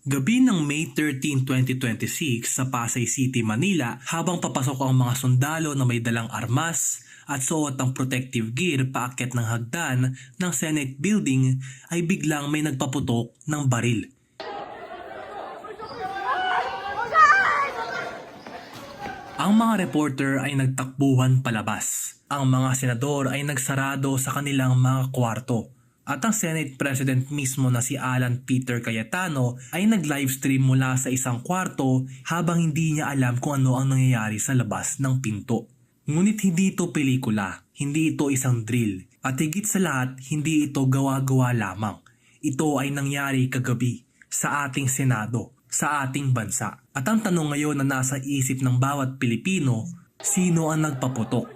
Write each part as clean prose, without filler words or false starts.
Gabi ng May 13, 2026 sa Pasay City, Manila habang papasok ang mga sundalo na may dalang armas at suot ang protective gear paakyat ng hagdan ng Senate Building ay biglang may nagpaputok ng baril. Ang mga reporter ay nagtakbuhan palabas. Ang mga senador ay nagsarado sa kanilang mga kwarto. At ang Senate President mismo na si Alan Peter Cayetano ay nag-livestream mula sa isang kwarto habang hindi niya alam kung ano ang nangyayari sa labas ng pinto. Ngunit hindi ito pelikula, hindi ito isang drill, at higit sa lahat hindi ito gawa-gawa lamang. Ito ay nangyari kagabi sa ating Senado, sa ating bansa. At ang tanong ngayon na nasa isip ng bawat Pilipino, sino ang nagpaputok?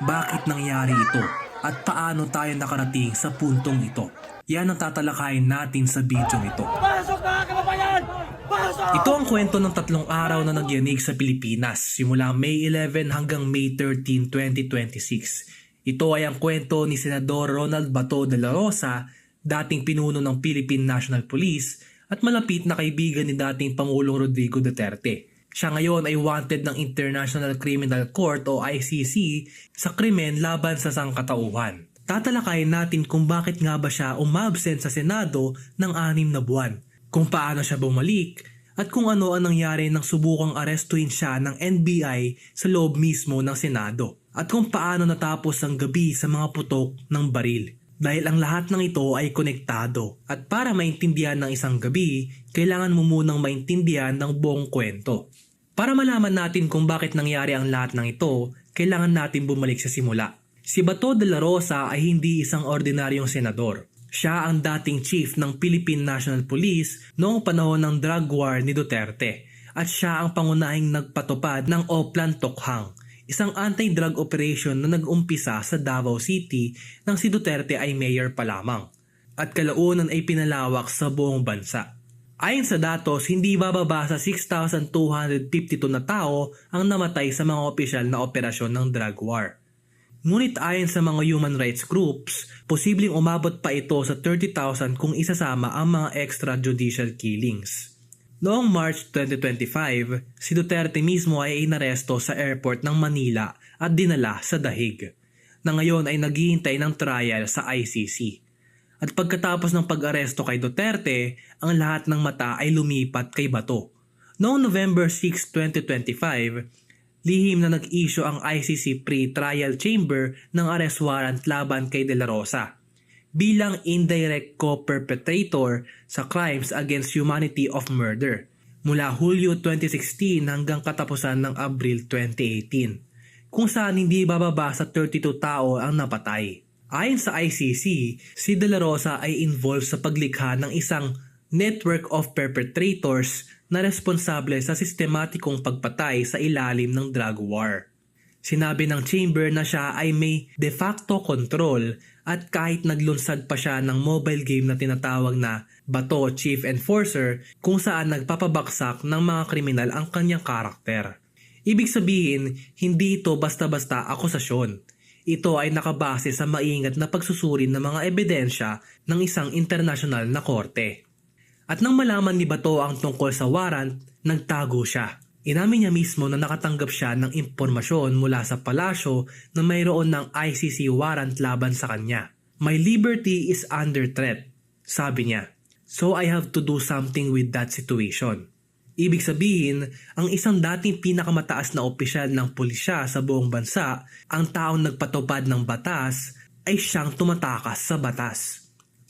Bakit nangyari ito? At paano tayo nakarating sa puntong ito? Yan ang tatalakayin natin sa video ito. Pasok na, kababayan! Pasok! Ito ang kwento ng 3 araw na nagyanig sa Pilipinas simula May 11 hanggang May 13, 2026. Ito ay ang kwento ni Senador Ronald Bato de la Rosa, dating pinuno ng Philippine National Police at malapit na kaibigan ni dating Pangulong Rodrigo Duterte. Siya ngayon ay wanted ng International Criminal Court o ICC sa krimen laban sa sangkatauhan. Tatalakayin natin kung bakit nga ba siya umabsent sa Senado ng 6 na buwan, kung paano siya bumalik, at kung ano ang nangyari nang subukang arestuhin siya ng NBI sa loob mismo ng Senado, at kung paano natapos ang gabi sa mga putok ng baril. Dahil ang lahat ng ito ay konektado, at para maintindihan ng isang gabi, kailangan mo munang maintindihan ng buong kwento. Para malaman natin kung bakit nangyari ang lahat ng ito, kailangan natin bumalik sa simula. Si Bato de la Rosa ay hindi isang ordinaryong senador. Siya ang dating chief ng Philippine National Police noong panahon ng drug war ni Duterte, at siya ang pangunahing nagpatupad ng Oplan Tokhang, isang anti-drug operation na nag-umpisa sa Davao City nang si Duterte ay mayor pa lamang, at kalaunan ay pinalawak sa buong bansa. Ayon sa datos, hindi bababa sa 6,252 na tao ang namatay sa mga opisyal na operasyon ng drug war. Ngunit ayon sa mga human rights groups, posibleng umabot pa ito sa 30,000 kung isasama ang mga extrajudicial killings. Noong March 2025, si Duterte mismo ay inaresto sa airport ng Manila at dinala sa dahig, na ngayon ay naghihintay ng trial sa ICC. At pagkatapos ng pag-aresto kay Duterte, ang lahat ng mata ay lumipat kay Bato. Noong November 6, 2025, lihim na nag-issue ang ICC Pre-Trial Chamber ng arrest warrant laban kay De La Rosa bilang indirect co-perpetrator sa crimes against humanity of murder mula Hulyo 2016 hanggang katapusan ng Abril 2018, kung saan hindi bababa sa 32 tao ang napatay. Ayon sa ICC, si De La Rosa ay involved sa paglikha ng isang network of perpetrators na responsable sa sistematikong pagpatay sa ilalim ng drug war. Sinabi ng chamber na siya ay may de facto control, at kahit naglunsad pa siya ng mobile game na tinatawag na Bato Chief Enforcer kung saan nagpapabaksak ng mga kriminal ang kanyang karakter. Ibig sabihin, hindi ito basta-basta akusasyon. Ito ay nakabase sa maingat na pagsusuri ng mga ebidensya ng isang internasyonal na korte. At nang malaman ni Bato ang tungkol sa warrant, nagtago siya. Inamin niya mismo na nakatanggap siya ng impormasyon mula sa palasyo na mayroon ng ICC warrant laban sa kanya. My liberty is under threat, sabi niya. So I have to do something with that situation. Ibig sabihin, ang isang dating pinakamataas na opisyal ng pulisya sa buong bansa, ang taong nagpatupad ng batas, ay siyang tumatakas sa batas.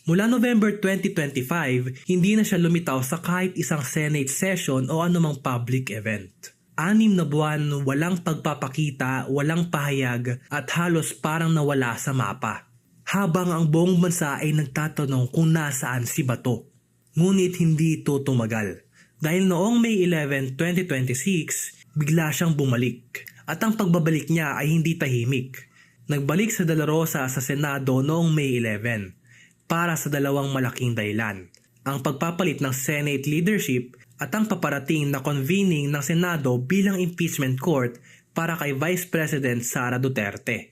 Mula November 2025, hindi na siya lumitaw sa kahit isang Senate session o anumang public event. 6 na buwan, walang pagpapakita, walang pahayag, at halos parang nawala sa mapa. Habang ang buong bansa ay nagtatanong kung nasaan si Bato. Ngunit hindi ito tumagal. Dahil noong May 11, 2026, bigla siyang bumalik. At ang pagbabalik niya ay hindi tahimik. Nagbalik sa De La Rosa sa Senado noong May 11 para sa 2 malaking dahilan. Ang pagpapalit ng Senate leadership at ang paparating na convening ng Senado bilang impeachment court para kay Vice President Sara Duterte.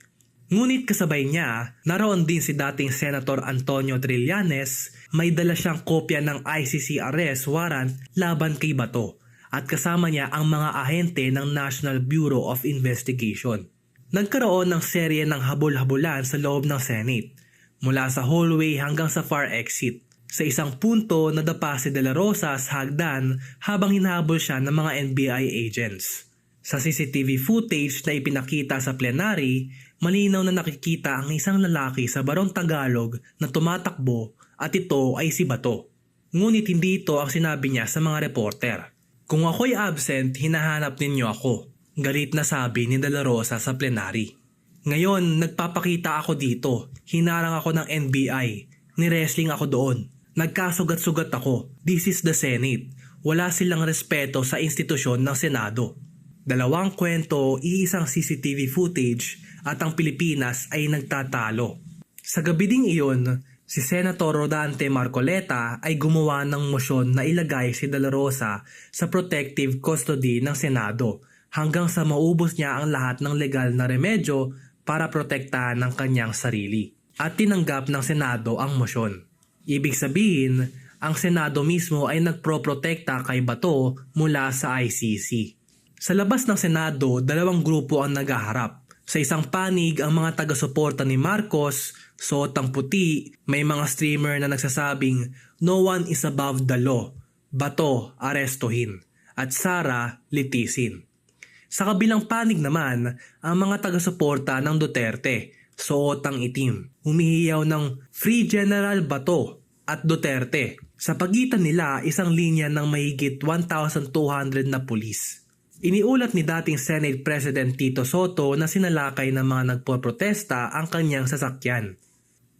Ngunit kasabay niya, naroon din si dating Senator Antonio Trillanes, may dala siyang kopya ng ICC arrest warrant laban kay Bato at kasama niya ang mga ahente ng National Bureau of Investigation. Nagkaroon ng serye ng habol-habulan sa loob ng Senate, mula sa hallway hanggang sa far exit. Sa isang punto, nadapa si De La Rosa sa hagdan habang hinahabol siya ng mga NBI agents. Sa CCTV footage na ipinakita sa plenary, malinaw na nakikita ang isang lalaki sa Barong Tagalog na tumatakbo at ito ay si Bato. Ngunit hindi ito ang sinabi niya sa mga reporter. Kung ako'y absent, hinahanap ninyo ako. Galit na sabi ni De La Rosa sa plenary. Ngayon, nagpapakita ako dito. Hinarang ako ng NBI. Ni-wrestling ako doon. Nagkasugat-sugat ako. This is the Senate. Wala silang respeto sa institusyon ng Senado. 2 kwento, iisang CCTV footage at ang Pilipinas ay nagtatalo. Sa gabi ding iyon, si Senator Rodante Marcoleta ay gumawa ng mosyon na ilagay si De La Rosa sa protective custody ng Senado hanggang sa maubos niya ang lahat ng legal na remedyo para protektahan ng kanyang sarili. At tinanggap ng Senado ang mosyon. Ibig sabihin, ang Senado mismo ay nagproprotekta kay Bato mula sa ICC. Sa labas ng Senado, 2 grupo ang naghaharap. Sa isang panig, ang mga taga-suporta ni Marcos, suot ang puti, may mga streamer na nagsasabing, "No one is above the law. Bato, arestuhin." At Sara, litisin. Sa kabilang panig naman, ang mga taga-suporta ng Duterte, suot ang itim, humihiyaw ng "Free General Bato" at Duterte. Sa pagitan nila, isang linya ng mahigit 1,200 na pulis. Iniulat ni dating Senate President Tito Soto na sinalakay ng mga nagpoprotesta ang kanyang sasakyan.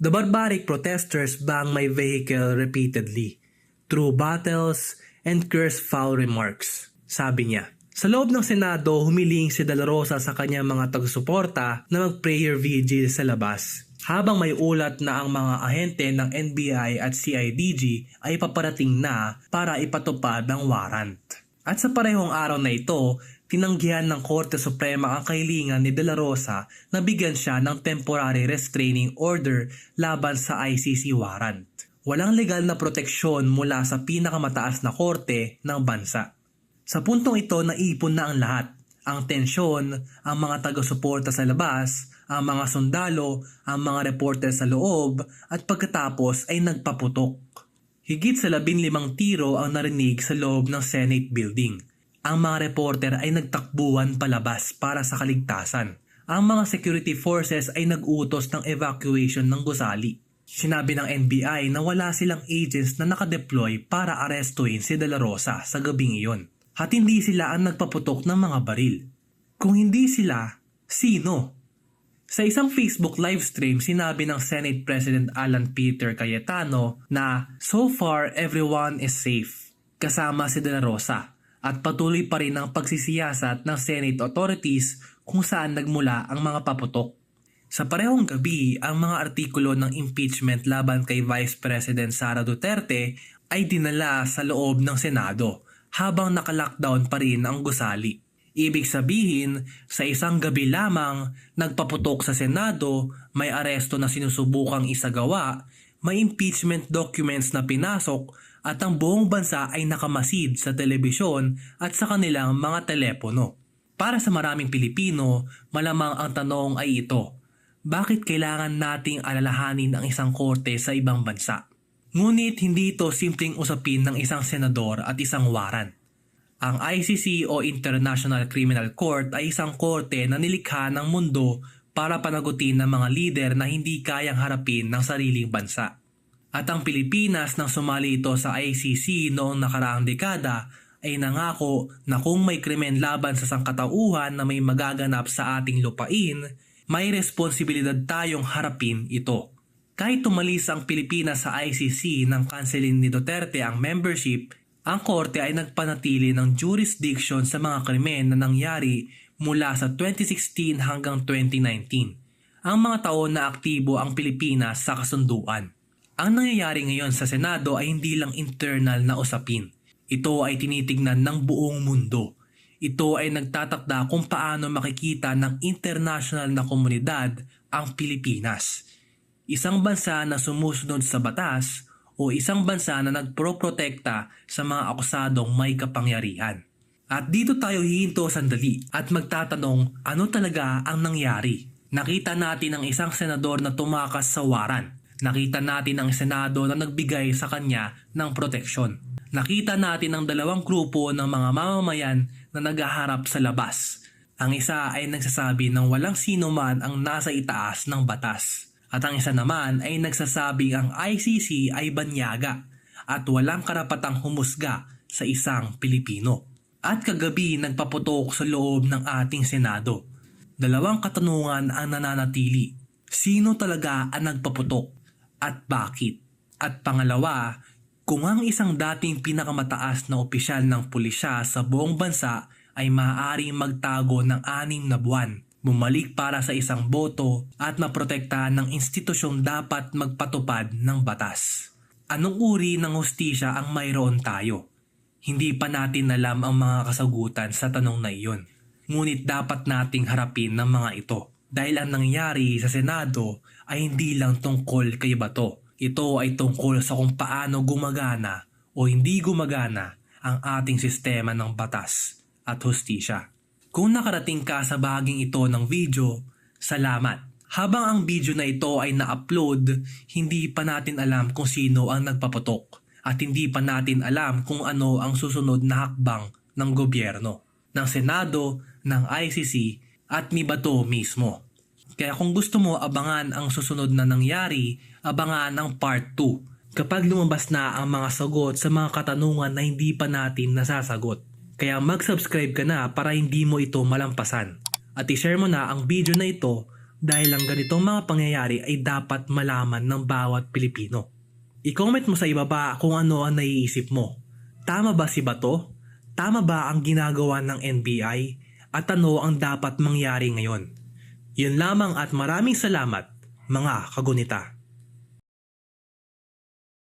The barbaric protesters bang my vehicle repeatedly, threw battles and cursed foul remarks, sabi niya. Sa loob ng Senado, humiling si De La Rosa sa kanyang mga taga-suporta na mag-prayer vigil sa labas. Habang may ulat na ang mga ahente ng NBI at CIDG ay paparating na para ipatupad ang warrant. At sa parehong araw na ito, tinanggihan ng Korte Suprema ang kahilingan ni De La Rosa na bigyan siya ng temporary restraining order laban sa ICC warrant. Walang legal na proteksyon mula sa pinakamataas na korte ng bansa. Sa puntong ito, naipon na ang lahat. Ang tensyon, ang mga taga-suporta sa labas, ang mga sundalo, ang mga reporter sa loob, at pagkatapos ay nagpaputok. Higit sa 15 tiro ang narinig sa loob ng Senate building. Ang mga reporter ay nagtakbuhan palabas para sa kaligtasan. Ang mga security forces ay nag-utos ng evacuation ng gusali. Sinabi ng NBI na wala silang agents na nakadeploy para arestuhin si De La Rosa sa gabing iyon. At hindi sila ang nagpaputok ng mga baril. Kung hindi sila, sino? Sa isang Facebook livestream, sinabi ng Senate President Alan Peter Cayetano na so far everyone is safe, kasama si De La Rosa, at patuloy pa rin ang pagsisiyasat ng Senate authorities kung saan nagmula ang mga paputok. Sa parehong gabi, ang mga artikulo ng impeachment laban kay Vice President Sara Duterte ay dinala sa loob ng Senado habang naka-lockdown pa rin ang gusali. Ibig sabihin, sa isang gabi lamang, nagpaputok sa Senado, may aresto na sinusubukang isagawa, may impeachment documents na pinasok, at ang buong bansa ay nakamasid sa telebisyon at sa kanilang mga telepono. Para sa maraming Pilipino, malamang ang tanong ay ito, bakit kailangan nating alalahanin ang isang korte sa ibang bansa? Ngunit hindi ito simpleng usapin ng isang senador at isang warrant. Ang ICC o International Criminal Court ay isang korte na nilikha ng mundo para panagutin ng mga lider na hindi kayang harapin ng sariling bansa. At ang Pilipinas nang sumali ito sa ICC noong nakaraang dekada ay nangako na kung may krimen laban sa sangkatauhan na may magaganap sa ating lupain, may responsibilidad tayong harapin ito. Kahit tumalis ang Pilipinas sa ICC nang kanselin ni Duterte ang membership, ang korte ay nagpanatili ng jurisdiction sa mga krimen na nangyari mula sa 2016 hanggang 2019. Ang mga taon na aktibo ang Pilipinas sa kasunduan. Ang nangyayari ngayon sa Senado ay hindi lang internal na usapin. Ito ay tinitignan ng buong mundo. Ito ay nagtatakda kung paano makikita ng international na komunidad ang Pilipinas. Isang bansa na sumusunod sa batas o isang bansa na nagproprotekta sa mga akusadong may kapangyarihan. At dito tayo hihinto sandali at magtatanong ano talaga ang nangyari. Nakita natin ang isang senador na tumakas sa waran. Nakita natin ang senado na nagbigay sa kanya ng proteksyon. Nakita natin ang dalawang grupo ng mga mamamayan na naghaharap sa labas. Ang isa ay nagsasabi ng walang sino man ang nasa itaas ng batas. At ang isa naman ay nagsasabing ang ICC ay banyaga at walang karapatang humusga sa isang Pilipino. At kagabi nagpaputok sa loob ng ating Senado. Dalawang katanungan ang nananatili. Sino talaga ang nagpaputok? At bakit? At pangalawa, kung ang isang dating pinakamataas na opisyal ng pulisya sa buong bansa ay maaaring magtago ng 6 na buwan, bumalik para sa isang boto at maprotektahan ng institusyong dapat magpatupad ng batas. Anong uri ng hustisya ang mayroon tayo? Hindi pa natin alam ang mga kasagutan sa tanong na iyon. Ngunit dapat nating harapin ng mga ito dahil ang nangyari sa Senado ay hindi lang tungkol kay Bato. Ito ay tungkol sa kung paano gumagana o hindi gumagana ang ating sistema ng batas at hustisya. Kung nakarating ka sa bahaging ito ng video, salamat. Habang ang video na ito ay na-upload, hindi pa natin alam kung sino ang nagpaputok at hindi pa natin alam kung ano ang susunod na hakbang ng gobyerno, ng Senado, ng ICC at ni Bato mismo. Kaya kung gusto mo abangan ang susunod na nangyari, abangan ang part 2 kapag lumabas na ang mga sagot sa mga katanungan na hindi pa natin nasasagot. Kaya mag-subscribe ka na para hindi mo ito malampasan. At i-share mo na ang video na ito dahil ang ganitong mga pangyayari ay dapat malaman ng bawat Pilipino. I-comment mo sa ibaba kung ano ang naiisip mo. Tama ba si Bato? Tama ba ang ginagawa ng NBI? At ano ang dapat mangyari ngayon? Yun lamang at maraming salamat mga kagunita.